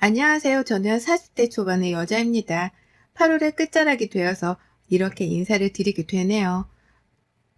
안녕하세요. 저는 40대 초반의 여자입니다. 8월의 끝자락이 되어서 이렇게 인사를 드리게 되네요.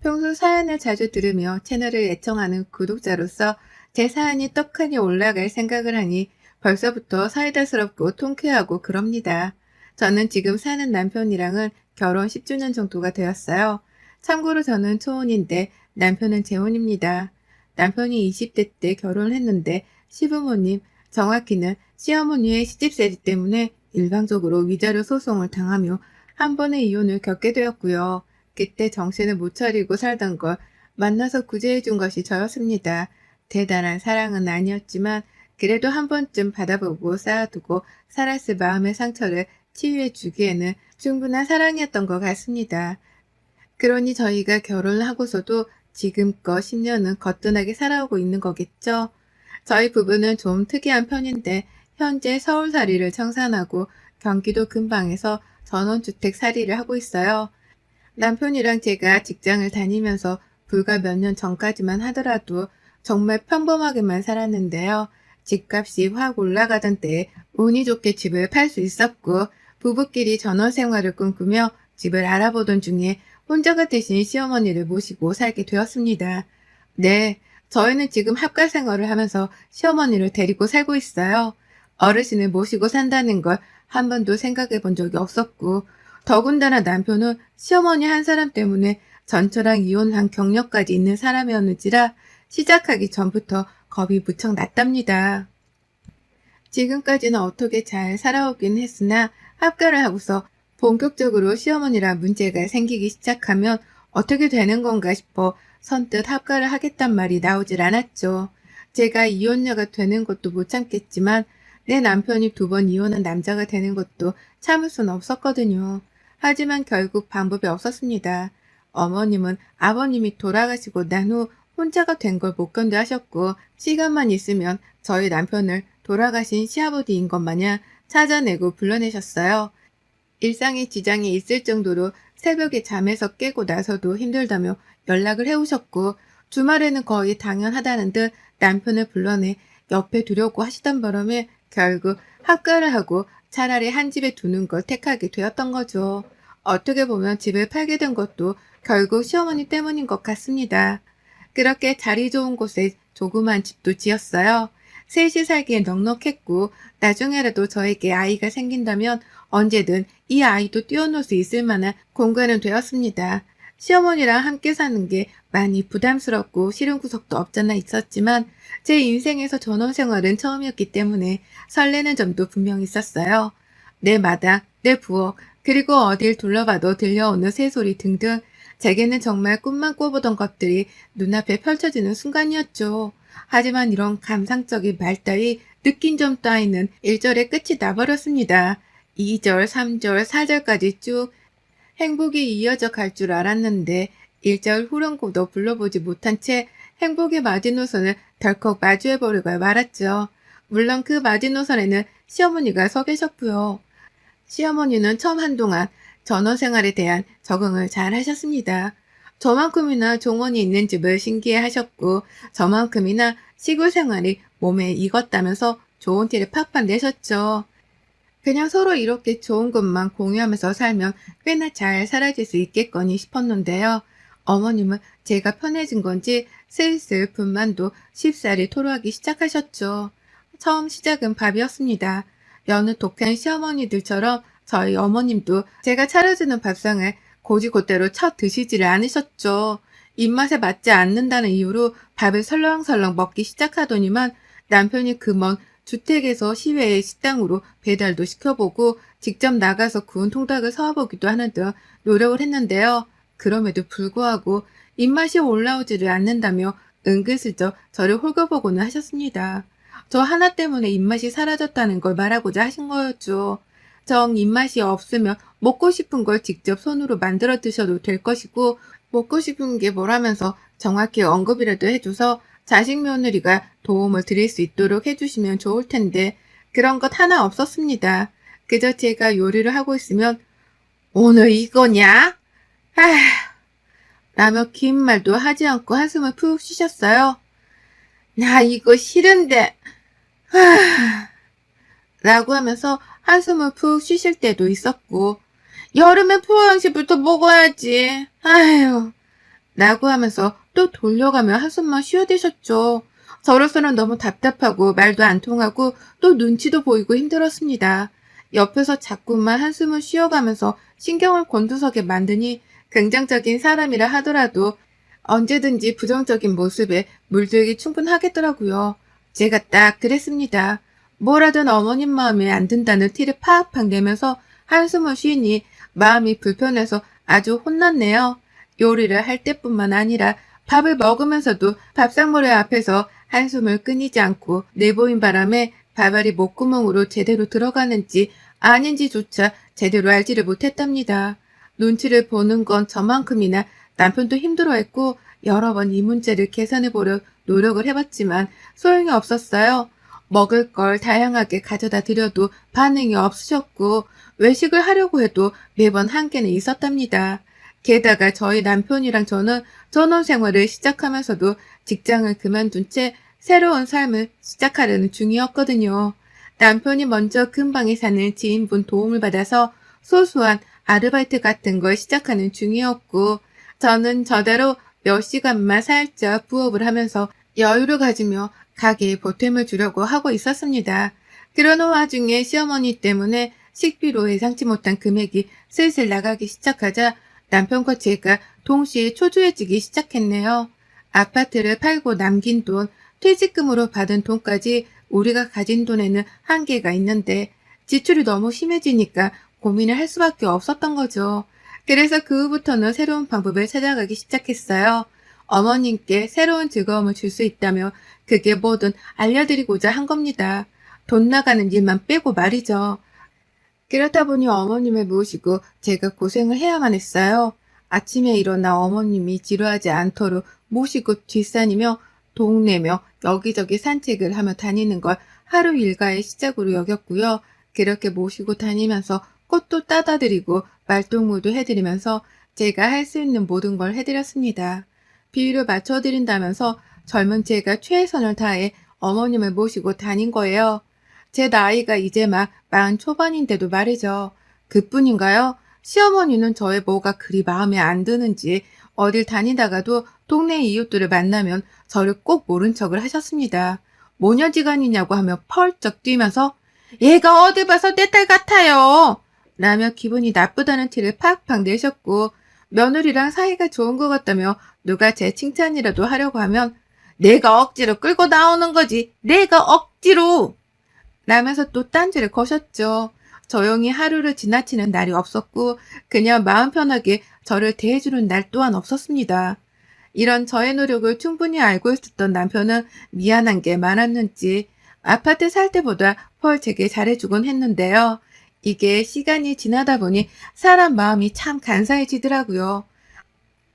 평소 사연을 자주 들으며 채널을 애청하는 구독자로서 제 사연이 떡하니 올라갈 생각을 하니 벌써부터 사이다스럽고 통쾌하고 그럽니다. 저는 지금 사는 남편이랑은 결혼 10주년 정도가 되었어요. 참고로 저는 초혼인데 남편은 재혼입니다. 남편이 20대 때 결혼을 했는데 시부모님, 정확히는 시어머니의 시집세리 때문에 일방적으로 위자료 소송을 당하며 한 번의 이혼을 겪게 되었고요. 그때 정신을 못 차리고 살던 걸 만나서 구제해준 것이 저였습니다. 대단한 사랑은 아니었지만 그래도 한 번쯤 받아보고 쌓아두고 살았을 마음의 상처를 치유해 주기에는 충분한 사랑이었던 것 같습니다. 그러니 저희가 결혼을 하고서도 지금껏 10년은 거뜬하게 살아오고 있는 거겠죠. 저희 부부는 좀 특이한 편인데 현재 서울살이를 청산하고 경기도 근방에서 전원주택 살이를 하고 있어요. 남편이랑 제가 직장을 다니면서 불과 몇 년 전까지만 하더라도 정말 평범하게만 살았는데요. 집값이 확 올라가던 때에 운이 좋게 집을 팔 수 있었고 부부끼리 전원생활을 꿈꾸며 집을 알아보던 중에 혼자가 되신 시어머니를 모시고 살게 되었습니다. 네, 저희는 지금 합가 생활을 하면서 시어머니를 데리고 살고 있어요. 어르신을 모시고 산다는 걸 한 번도 생각해 본 적이 없었고 더군다나 남편은 시어머니 한 사람 때문에 전처랑 이혼한 경력까지 있는 사람이었는지라 시작하기 전부터 겁이 무척 났답니다. 지금까지는 어떻게 잘 살아오긴 했으나 합가를 하고서 본격적으로 시어머니랑 문제가 생기기 시작하면 어떻게 되는 건가 싶어 선뜻 합가를 하겠단 말이 나오질 않았죠. 제가 이혼녀가 되는 것도 못 참겠지만 내 남편이 2번 이혼한 남자가 되는 것도 참을 수는 없었거든요. 하지만 결국 방법이 없었습니다. 어머님은 아버님이 돌아가시고 난 후 혼자가 된 걸 못 견뎌 하셨고 시간만 있으면 저희 남편을 돌아가신 시아버지인 것 마냥 찾아내고 불러내셨어요. 일상에 지장이 있을 정도로 새벽에 잠에서 깨고 나서도 힘들다며 연락을 해오셨고 주말에는 거의 당연하다는 듯 남편을 불러내 옆에 두려고 하시던 바람에 결국 합가를 하고 차라리 한 집에 두는 걸 택하게 되었던 거죠. 어떻게 보면 집을 팔게 된 것도 결국 시어머니 때문인 것 같습니다. 그렇게 자리 좋은 곳에 조그만 집도 지었어요. 셋이 살기에 넉넉했고 나중에라도 저에게 아이가 생긴다면 언제든 이 아이도 띄워놓을 수 있을 만한 공간은 되었습니다. 시어머니랑 함께 사는 게 많이 부담스럽고 싫은 구석도 없잖아 있었지만 제 인생에서 전원생활은 처음이었기 때문에 설레는 점도 분명 있었어요. 내 마당, 내 부엌, 그리고 어딜 둘러봐도 들려오는 새소리 등등 제게는 정말 꿈만 꿔보던 것들이 눈앞에 펼쳐지는 순간이었죠. 하지만 이런 감상적인 말 따위 느낀 점 따위는 1절에 끝이 나버렸습니다. 2절, 3절, 4절까지 쭉 행복이 이어져 갈 줄 알았는데 1절 후렴구도 불러보지 못한 채 행복의 마지노선을 덜컥 마주해버리고 말았죠. 물론 그 마지노선에는 시어머니가 서 계셨고요. 시어머니는 처음 한동안 전원생활에 대한 적응을 잘 하셨습니다. 저만큼이나 종원이 있는 집을 신기해 하셨고 저만큼이나 시골 생활이 몸에 익었다면서 좋은 티를 팍팍 내셨죠. 그냥 서로 이렇게 좋은 것만 공유하면서 살면 꽤나 잘 살아질 수 있겠거니 싶었는데요. 어머님은 제가 편해진 건지 슬슬 분만도 쉽사리 토로하기 시작하셨죠. 처음 시작은 밥이었습니다. 여느 독한 시어머니들처럼 저희 어머님도 제가 차려주는 밥상을 고지고대로 쳐 드시지를 않으셨죠. 입맛에 맞지 않는다는 이유로 밥을 설렁설렁 먹기 시작하더니만 남편이 그 먼 주택에서 시외의 식당으로 배달도 시켜보고 직접 나가서 구운 통닭을 사와보기도 하는 등 노력을 했는데요. 그럼에도 불구하고 입맛이 올라오지를 않는다며 은근슬쩍 저를 홀겨보고는 하셨습니다. 저 하나 때문에 입맛이 사라졌다는 걸 말하고자 하신 거였죠. 정 입맛이 없으면 먹고 싶은 걸 직접 손으로 만들어 드셔도 될 것이고 먹고 싶은 게 뭐라면서 정확히 언급이라도 해줘서 자식 며느리가 도움을 드릴 수 있도록 해주시면 좋을 텐데 그런 것 하나 없었습니다. 그저 제가 요리를 하고 있으면 오늘 이거냐? 아휴 라며 긴 말도 하지 않고 한숨을 푹 쉬셨어요. 나 이거 싫은데 라고 하면서 한숨을 푹 쉬실 때도 있었고, 여름엔 포항식부터 먹어야지. 아휴. 라고 하면서 또 돌려가며 한숨만 쉬어대셨죠. 저로서는 너무 답답하고 말도 안 통하고 또 눈치도 보이고 힘들었습니다. 옆에서 자꾸만 한숨을 쉬어가면서 신경을 곤두서게 만드니 긍정적인 사람이라 하더라도 언제든지 부정적인 모습에 물들기 충분하겠더라고요. 제가 딱 그랬습니다. 뭐라든 어머님 마음에 안 든다는 티를 팍팍 내면서 한숨을 쉬니 마음이 불편해서 아주 혼났네요. 요리를 할 때뿐만 아니라 밥을 먹으면서도 밥상머리 앞에서 한숨을 끊이지 않고 내보인 바람에 밥알이 목구멍으로 제대로 들어가는지 아닌지조차 제대로 알지를 못했답니다. 눈치를 보는 건 저만큼이나 남편도 힘들어했고 여러 번 이 문제를 개선해보려 노력을 해봤지만 소용이 없었어요. 먹을 걸 다양하게 가져다 드려도 반응이 없으셨고 외식을 하려고 해도 매번 한계는 있었답니다. 게다가 저희 남편이랑 저는 전원 생활을 시작하면서도 직장을 그만둔 채 새로운 삶을 시작하려는 중이었거든요. 남편이 먼저 근방에 사는 지인분 도움을 받아서 소소한 아르바이트 같은 걸 시작하는 중이었고, 저는 저대로 몇 시간만 살짝 부업을 하면서 여유를 가지며 가게에 보탬을 주려고 하고 있었습니다. 그러는 와중에 시어머니 때문에 식비로 예상치 못한 금액이 슬슬 나가기 시작하자 남편과 제가 동시에 초조해지기 시작했네요. 아파트를 팔고 남긴 돈, 퇴직금으로 받은 돈까지 우리가 가진 돈에는 한계가 있는데 지출이 너무 심해지니까 고민을 할 수밖에 없었던 거죠. 그래서 그 후부터는 새로운 방법을 찾아가기 시작했어요. 어머님께 새로운 즐거움을 줄 수 있다며 그게 뭐든 알려드리고자 한 겁니다. 돈 나가는 일만 빼고 말이죠. 그렇다 보니 어머님을 모시고 제가 고생을 해야만 했어요. 아침에 일어나 어머님이 지루하지 않도록 모시고 뒷산이며 동네며 여기저기 산책을 하며 다니는 걸 하루 일과의 시작으로 여겼고요. 그렇게 모시고 다니면서 꽃도 따다 드리고 말동무도 해드리면서 제가 할 수 있는 모든 걸 해드렸습니다. 비위를 맞춰드린다면서 젊은 제가 최선을 다해 어머님을 모시고 다닌 거예요. 제 나이가 이제 막 40 초반인데도 말이죠. 그뿐인가요? 시어머니는 저의 뭐가 그리 마음에 안 드는지 어딜 다니다가도 동네 이웃들을 만나면 저를 꼭 모른 척을 하셨습니다. 모녀지간이냐고 하며 펄쩍 뛰면서 얘가 어디 봐서 내 딸 같아요. 라며 기분이 나쁘다는 티를 팍팍 내셨고 며느리랑 사이가 좋은 것 같다며 누가 제 칭찬이라도 하려고 하면 내가 억지로 끌고 나오는 거지. 내가 억지로. 라면서 또 딴지를 거셨죠. 조용히 하루를 지나치는 날이 없었고 그냥 마음 편하게 저를 대해주는 날 또한 없었습니다. 이런 저의 노력을 충분히 알고 있었던 남편은 미안한 게 많았는지 아파트 살 때보다 훨 제게 잘해주곤 했는데요. 이게 시간이 지나다 보니 사람 마음이 참 간사해지더라고요.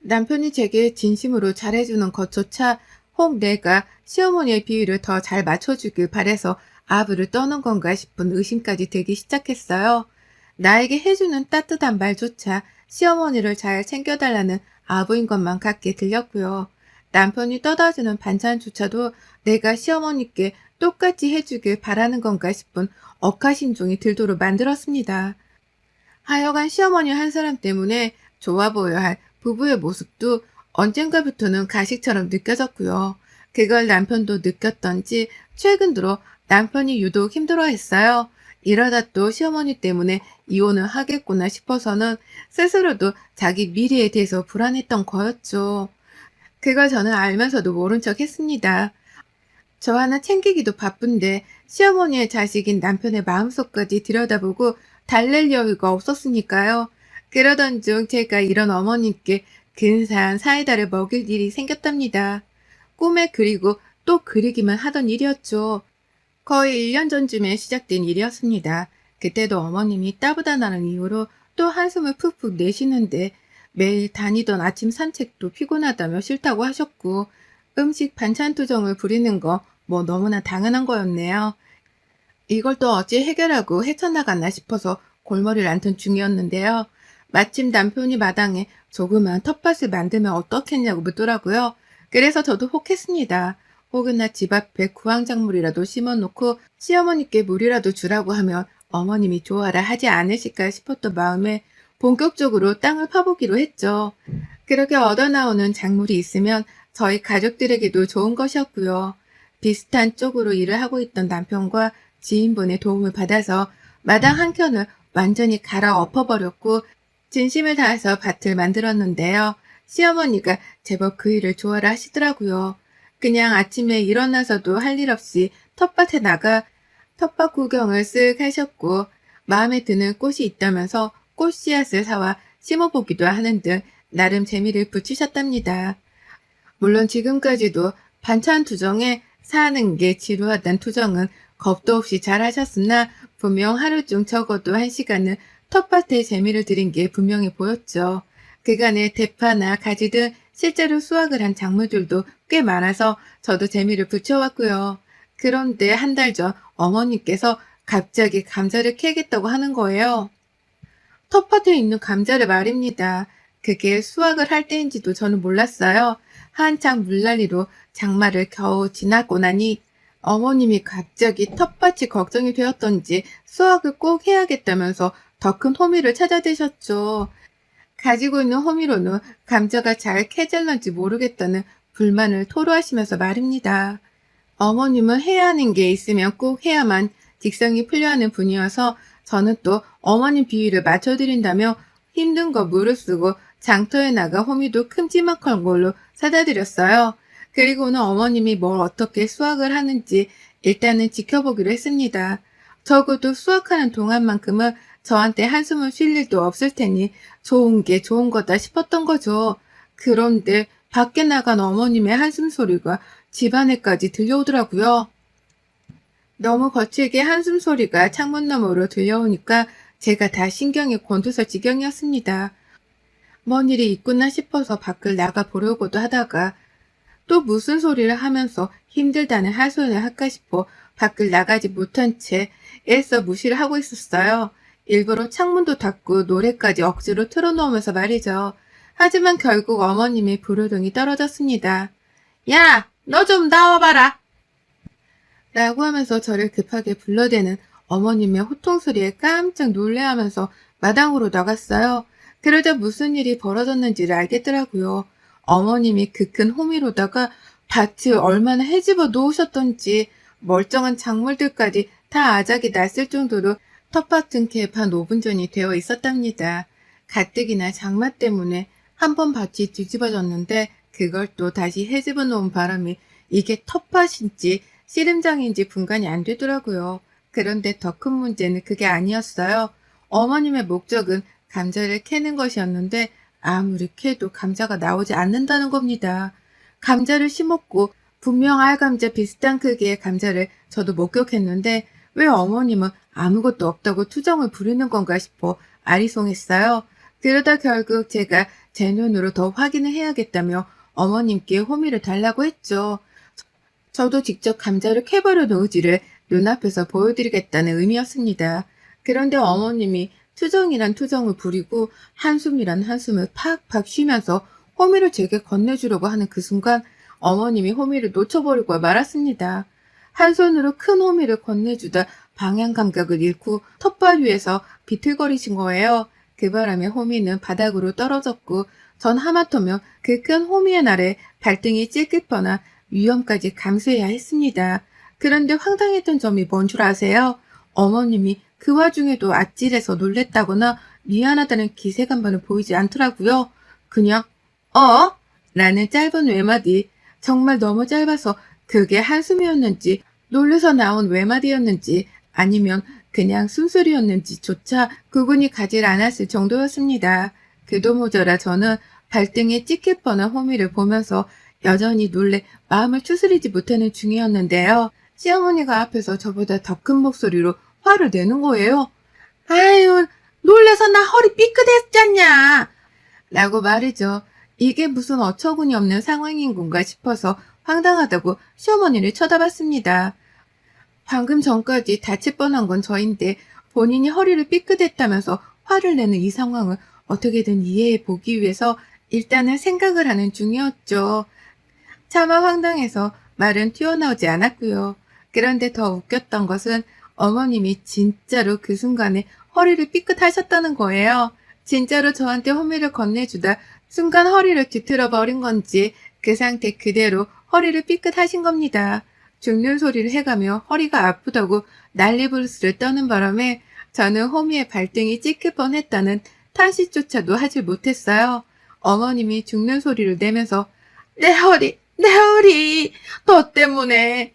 남편이 제게 진심으로 잘해주는 것조차 혹 내가 시어머니의 비위를 더 잘 맞춰주길 바래서 아부를 떠는 건가 싶은 의심까지 들기 시작했어요. 나에게 해주는 따뜻한 말조차 시어머니를 잘 챙겨달라는 아부인 것만 같게 들렸고요. 남편이 떠다주는 반찬조차도 내가 시어머니께 똑같이 해주길 바라는 건가 싶은 억하심종이 들도록 만들었습니다. 하여간 시어머니 한 사람 때문에 좋아 보여야 할 부부의 모습도 언젠가부터는 가식처럼 느껴졌고요. 그걸 남편도 느꼈던지 최근 들어 남편이 유독 힘들어했어요. 이러다 또 시어머니 때문에 이혼을 하겠구나 싶어서는 스스로도 자기 미래에 대해서 불안했던 거였죠. 그걸 저는 알면서도 모른 척 했습니다. 저 하나 챙기기도 바쁜데 시어머니의 자식인 남편의 마음속까지 들여다보고 달랠 여유가 없었으니까요. 그러던 중 제가 이런 어머님께 근사한 사이다를 먹일 일이 생겼답니다. 꿈에 그리고 또 그리기만 하던 일이었죠. 거의 1년 전쯤에 시작된 일이었습니다. 그때도 어머님이 따부다나는 이유로 또 한숨을 푹푹 내쉬는데 매일 다니던 아침 산책도 피곤하다며 싫다고 하셨고 음식 반찬 투정을 부리는 거 뭐 너무나 당연한 거였네요. 이걸 또 어찌 해결하고 헤쳐나갔나 싶어서 골머리를 앓던 중이었는데요. 마침 남편이 마당에 조그만 텃밭을 만들면 어떻겠냐고 묻더라고요. 그래서 저도 혹했습니다. 혹은나 집 앞에 구황작물이라도 심어놓고 시어머니께 물이라도 주라고 하면 어머님이 좋아라 하지 않으실까 싶었던 마음에 본격적으로 땅을 파보기로 했죠. 그렇게 얻어나오는 작물이 있으면 저희 가족들에게도 좋은 것이었고요. 비슷한 쪽으로 일을 하고 있던 남편과 지인분의 도움을 받아서 마당 한켠을 완전히 갈아 엎어버렸고 진심을 다해서 밭을 만들었는데요. 시어머니가 제법 그 일을 좋아라 하시더라고요. 그냥 아침에 일어나서도 할 일 없이 텃밭에 나가 텃밭 구경을 쓱 하셨고 마음에 드는 꽃이 있다면서 꽃 씨앗을 사와 심어보기도 하는 등 나름 재미를 붙이셨답니다. 물론 지금까지도 반찬 투정에 사는 게 지루하단 투정은 겁도 없이 잘 하셨으나 분명 하루 중 적어도 1시간은 텃밭에 재미를 들인 게 분명히 보였죠. 그간에 대파나 가지 등 실제로 수확을 한 작물들도 꽤 많아서 저도 재미를 붙여왔고요. 그런데 한 달 전 어머님께서 갑자기 감자를 캐겠다고 하는 거예요. 텃밭에 있는 감자를 말입니다. 그게 수확을 할 때인지도 저는 몰랐어요. 한창 물난리로 장마를 겨우 지나고 나니 어머님이 갑자기 텃밭이 걱정이 되었던지 수확을 꼭 해야겠다면서 더 큰 호미를 찾아대셨죠. 가지고 있는 호미로는 감자가 잘 캐질런지 모르겠다는 불만을 토로하시면서 말입니다. 어머님은 해야 하는 게 있으면 꼭 해야만 직성이 풀려하는 분이어서 저는 또 어머님 비위를 맞춰드린다며 힘든 거 무릅쓰고 장터에 나가 호미도 큼지막한 걸로 사다 드렸어요. 그리고는 어머님이 뭘 어떻게 수확을 하는지 일단은 지켜보기로 했습니다. 적어도 수확하는 동안만큼은 저한테 한숨을 쉴 일도 없을 테니 좋은 게 좋은 거다 싶었던 거죠. 그런데 밖에 나간 어머님의 한숨 소리가 집안에까지 들려오더라고요. 너무 거칠게 한숨 소리가 창문 너머로 들려오니까 제가 다 신경이 곤두설 지경이었습니다. 뭔 일이 있구나 싶어서 밖을 나가 보려고도 하다가 또 무슨 소리를 하면서 힘들다는 하소연을 할까 싶어 밖을 나가지 못한 채 애써 무시를 하고 있었어요. 일부러 창문도 닫고 노래까지 억지로 틀어놓으면서 말이죠. 하지만 결국 어머님의 불호등이 떨어졌습니다. 야, 너 좀 나와봐라! 라고 하면서 저를 급하게 불러대는 어머님의 호통소리에 깜짝 놀래하면서 마당으로 나갔어요. 그러자 무슨 일이 벌어졌는지를 알겠더라고요. 어머님이 그 큰 호미로다가 밭을 얼마나 헤집어 놓으셨던지 멀쩡한 작물들까지 다 아작이 났을 정도로 텃밭은 개판 5분 전이 되어 있었답니다. 가뜩이나 장마 때문에 한 번 밭이 뒤집어졌는데 그걸 또 다시 헤집어 놓은 바람이 이게 텃밭인지 씨름장인지 분간이 안 되더라고요. 그런데 더 큰 문제는 그게 아니었어요. 어머님의 목적은 감자를 캐는 것이었는데 아무리 캐도 감자가 나오지 않는다는 겁니다. 감자를 심었고 분명 알감자 비슷한 크기의 감자를 저도 목격했는데 왜 어머님은 아무것도 없다고 투정을 부리는 건가 싶어 아리송했어요. 그러다 결국 제가 제 눈으로 더 확인을 해야겠다며 어머님께 호미를 달라고 했죠. 저도 직접 감자를 캐버려는 의지를 눈앞에서 보여드리겠다는 의미였습니다. 그런데 어머님이 투정이란 투정을 부리고 한숨이란 한숨을 팍팍 쉬면서 호미를 제게 건네주려고 하는 그 순간 어머님이 호미를 놓쳐버리고 말았습니다. 한 손으로 큰 호미를 건네주다 방향 감각을 잃고 텃밭 위에서 비틀거리신 거예요. 그 바람에 호미는 바닥으로 떨어졌고 전 하마터면 그 큰 호미의 날에 발등이 찔길 뻔한 위험까지 감수해야 했습니다. 그런데 황당했던 점이 뭔 줄 아세요? 어머님이 그 와중에도 아찔해서 놀랬다거나 미안하다는 기색 한 번은 보이지 않더라고요. 그냥 라는 짧은 외마디, 정말 너무 짧아서 그게 한숨이었는지 놀래서 나온 외마디였는지 아니면 그냥 숨소리였는지조차 구분이 가질 않았을 정도였습니다. 그도 모자라 저는 발등에 찍힐 뻔한 호미를 보면서 여전히 놀래 마음을 추스리지 못하는 중이었는데요. 시어머니가 앞에서 저보다 더 큰 목소리로 화를 내는 거예요. 아유, 놀래서 나 허리 삐끗했잖냐! 라고 말이죠. 이게 무슨 어처구니 없는 상황인 건가 싶어서 황당하다고 시어머니를 쳐다봤습니다. 방금 전까지 다칠 뻔한 건 저인데 본인이 허리를 삐끗했다면서 화를 내는 이 상황을 어떻게든 이해해 보기 위해서 일단은 생각을 하는 중이었죠. 차마 황당해서 말은 튀어나오지 않았고요. 그런데 더 웃겼던 것은 어머님이 진짜로 그 순간에 허리를 삐끗하셨다는 거예요. 진짜로 저한테 호미를 건네주다 순간 허리를 뒤틀어 버린 건지 그 상태 그대로 허리를 삐끗하신 겁니다. 죽는 소리를 해가며 허리가 아프다고 난리부르스를 떠는 바람에 저는 호미의 발등이 찍힐 뻔했다는 탄식조차도 하질 못했어요. 어머님이 죽는 소리를 내면서 내 허리, 너 때문에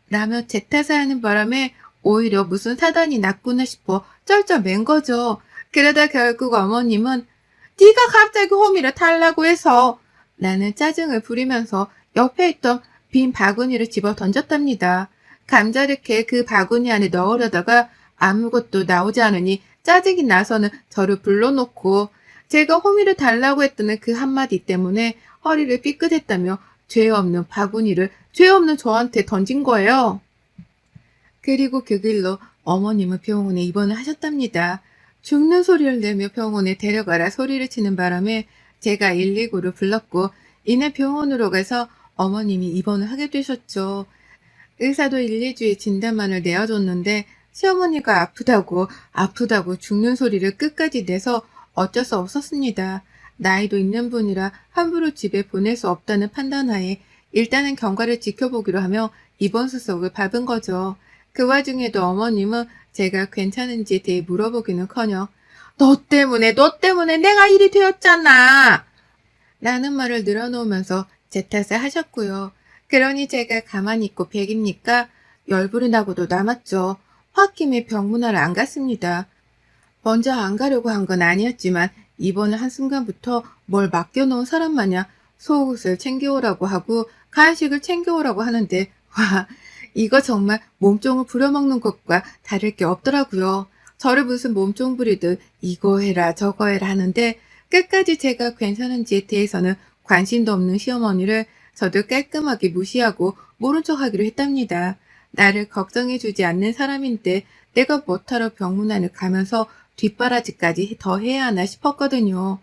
라며 제 탓을 하는 바람에 오히려 무슨 사단이 났구나 싶어 쩔쩔맨 거죠. 그러다 결국 어머님은 네가 갑자기 호미를 달라고 해서 라는 짜증을 부리면서 옆에 있던 빈 바구니를 집어 던졌답니다. 감자를 캐 그 바구니 안에 넣으려다가 아무것도 나오지 않으니 짜증이 나서는 저를 불러놓고 제가 호미를 달라고 했다는 그 한마디 때문에 허리를 삐끗했다며 죄 없는 바구니를 죄 없는 저한테 던진 거예요. 그리고 그 길로 어머님은 병원에 입원을 하셨답니다. 죽는 소리를 내며 병원에 데려가라 소리를 치는 바람에 제가 119를 불렀고 이내 병원으로 가서 어머님이 입원을 하게 되셨죠. 의사도 1, 2주의 진단만을 내어줬는데 시어머니가 아프다고 죽는 소리를 끝까지 내서 어쩔 수 없었습니다. 나이도 있는 분이라 함부로 집에 보낼 수 없다는 판단하에 일단은 경과를 지켜보기로 하며 입원 수속을 밟은 거죠. 그 와중에도 어머님은 제가 괜찮은지에 대해 물어보기는커녕 너 때문에 내가 일이 되었잖아 라는 말을 늘어놓으면서 제 탓을 하셨고요. 그러니 제가 가만히 있고 백입니까? 열불이 나고도 남았죠. 홧김에 병문안을 안 갔습니다. 먼저 안 가려고 한 건 아니었지만 입원을 한 순간부터 뭘 맡겨놓은 사람 마냥 속옷을 챙겨오라고 하고 간식을 챙겨오라고 하는데 와 이거 정말 몸종을 부려먹는 것과 다를 게 없더라고요. 저를 무슨 몸종 부리듯 이거 해라 저거 해라 하는데 끝까지 제가 괜찮은지에 대해서는 관심도 없는 시어머니를 저도 깔끔하게 무시하고 모른 척하기로 했답니다. 나를 걱정해주지 않는 사람인데 내가 뭐하러 병문안을 가면서 뒷바라지까지 더 해야 하나 싶었거든요.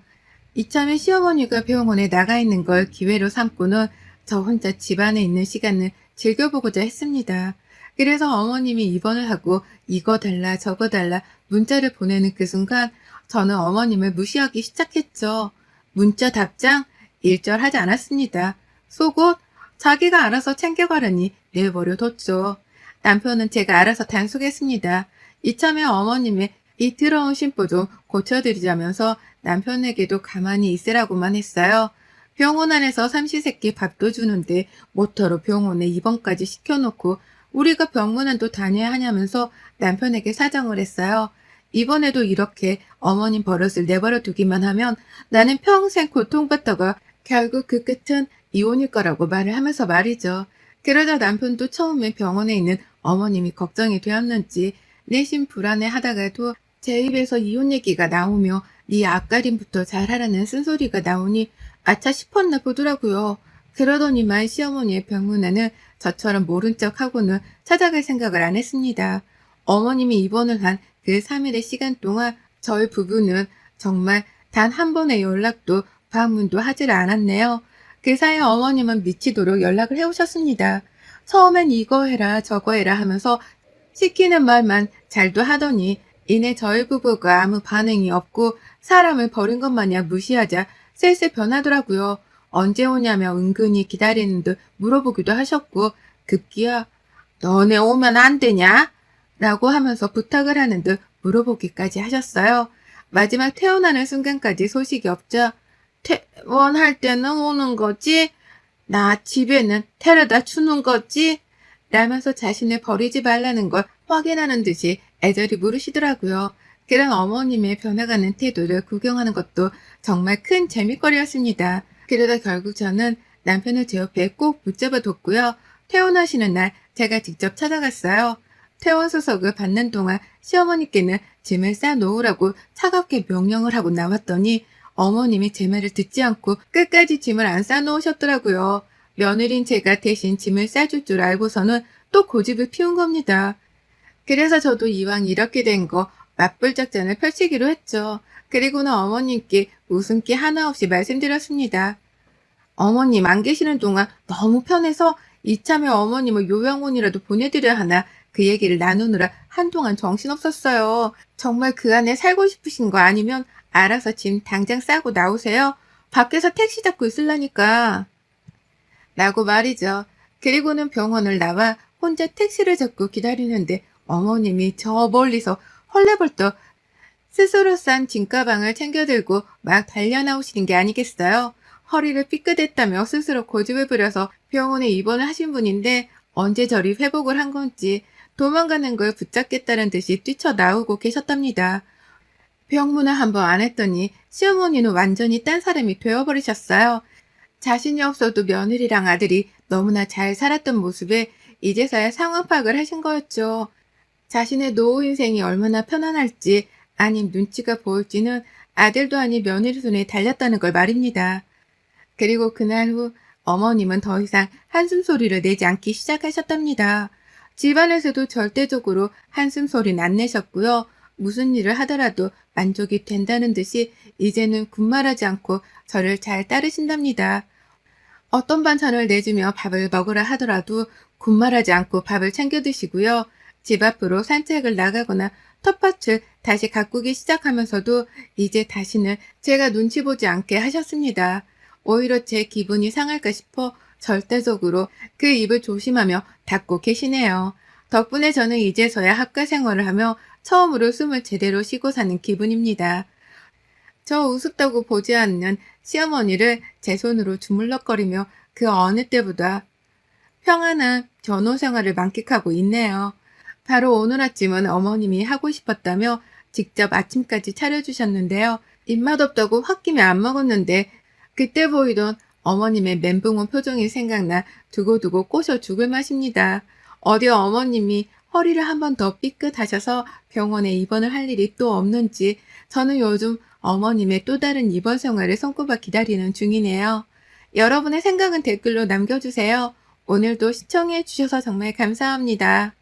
이참에 시어머니가 병원에 나가 있는 걸 기회로 삼고는 저 혼자 집안에 있는 시간을 즐겨보고자 했습니다. 그래서 어머님이 입원을 하고 이거 달라 저거 달라 문자를 보내는 그 순간 저는 어머님을 무시하기 시작했죠. 문자 답장 일절하지 않았습니다. 속옷 자기가 알아서 챙겨가려니 내버려뒀죠. 남편은 제가 알아서 단속했습니다. 이참에 어머님의 이 더러운 심보 좀 고쳐드리자면서 남편에게도 가만히 있으라고만 했어요. 병원 안에서 삼시세끼 밥도 주는데 뭐하러 병원에 입원까지 시켜놓고 우리가 병문안도 다녀야 하냐면서 남편에게 사정을 했어요. 이번에도 이렇게 어머님 버릇을 내버려 두기만 하면 나는 평생 고통받다가 결국 그 끝은 이혼일 거라고 말을 하면서 말이죠. 그러자 남편도 처음에 병원에 있는 어머님이 걱정이 되었는지 내심 불안해하다가도 제 입에서 이혼 얘기가 나오며 네 앞가림부터 잘하라는 쓴소리가 나오니 아차 싶었나 보더라고요. 그러더니만 시어머니의 병문안은 저처럼 모른 척하고는 찾아갈 생각을 안 했습니다. 어머님이 입원을 한 그 3일의 시간 동안 저희 부부는 정말 단 한 번의 연락도 방문도 하질 않았네요. 그 사이 어머님은 미치도록 연락을 해오셨습니다. 처음엔 이거 해라 저거 해라 하면서 시키는 말만 잘도 하더니 이내 저희 부부가 아무 반응이 없고 사람을 버린 것 마냥 무시하자 슬슬 변하더라고요. 언제 오냐며 은근히 기다리는 듯 물어보기도 하셨고 급기야 너네 오면 안 되냐? 라고 하면서 부탁을 하는 듯 물어보기까지 하셨어요. 마지막 퇴원하는 순간까지 소식이 없자 퇴원할 때는 오는 거지? 나 집에는 데려다 주는 거지? 라면서 자신을 버리지 말라는 걸 확인하는 듯이 애절히 물으시더라고요. 그런 어머님의 변해가는 태도를 구경하는 것도 정말 큰 재미거리였습니다. 그러다 결국 저는 남편을 제 옆에 꼭 붙잡아 뒀고요. 퇴원하시는 날 제가 직접 찾아갔어요. 퇴원 수속을 받는 동안 시어머니께는 짐을 싸놓으라고 차갑게 명령을 하고 나왔더니 어머님이 제 말을 듣지 않고 끝까지 짐을 안 싸놓으셨더라고요. 며느리인 제가 대신 짐을 싸줄 줄 알고서는 또 고집을 피운 겁니다. 그래서 저도 이왕 이렇게 된 거 맞불 작전을 펼치기로 했죠. 그리고는 어머님께 웃음기 하나 없이 말씀드렸습니다. 어머님 안 계시는 동안 너무 편해서 이참에 어머님을 요양원이라도 보내드려야 하나 그 얘기를 나누느라 한동안 정신없었어요. 정말 그 안에 살고 싶으신 거 아니면 알아서 짐 당장 싸고 나오세요. 밖에서 택시 잡고 있으려니까. 라고 말이죠. 그리고는 병원을 나와 혼자 택시를 잡고 기다리는데 어머님이 저 멀리서 헐레벌떡 스스로 싼 짐가방을 챙겨 들고 막 달려나오시는 게 아니겠어요? 허리를 삐끗했다며 스스로 고집을 부려서 병원에 입원을 하신 분인데 언제 저리 회복을 한 건지 도망가는 걸 붙잡겠다는 듯이 뛰쳐나오고 계셨답니다. 병문안 한번 안 했더니 시어머니는 완전히 딴 사람이 되어버리셨어요. 자신이 없어도 며느리랑 아들이 너무나 잘 살았던 모습에 이제서야 상황 파악을 하신 거였죠. 자신의 노후 인생이 얼마나 편안할지 아님 눈치가 보일지는 아들도 아닌 며느리 손에 달렸다는 걸 말입니다. 그리고 그날 후 어머님은 더 이상 한숨 소리를 내지 않기 시작하셨답니다. 집안에서도 절대적으로 한숨 소리는 안 내셨고요. 무슨 일을 하더라도 만족이 된다는 듯이 이제는 군말하지 않고 저를 잘 따르신답니다. 어떤 반찬을 내주며 밥을 먹으라 하더라도 군말하지 않고 밥을 챙겨 드시고요. 집 앞으로 산책을 나가거나 텃밭을 다시 가꾸기 시작하면서도 이제 다시는 제가 눈치 보지 않게 하셨습니다. 오히려 제 기분이 상할까 싶어 절대적으로 그 입을 조심하며 닫고 계시네요. 덕분에 저는 이제서야 학교 생활을 하며 처음으로 숨을 제대로 쉬고 사는 기분입니다. 저 우습다고 보지 않는 시어머니를 제 손으로 주물럭거리며 그 어느 때보다 평안한 전후 생활을 만끽하고 있네요. 바로 오늘 아침은 어머님이 하고 싶었다며 직접 아침까지 차려주셨는데요. 입맛 없다고 홧김에 안 먹었는데 그때 보이던 어머님의 멘붕 온 표정이 생각나 두고두고 꼬셔 죽을 맛입니다. 어디 어머님이 허리를 한 번 더 삐끗하셔서 병원에 입원을 할 일이 또 없는지 저는 요즘 어머님의 또 다른 입원 생활을 손꼽아 기다리는 중이네요. 여러분의 생각은 댓글로 남겨주세요. 오늘도 시청해 주셔서 정말 감사합니다.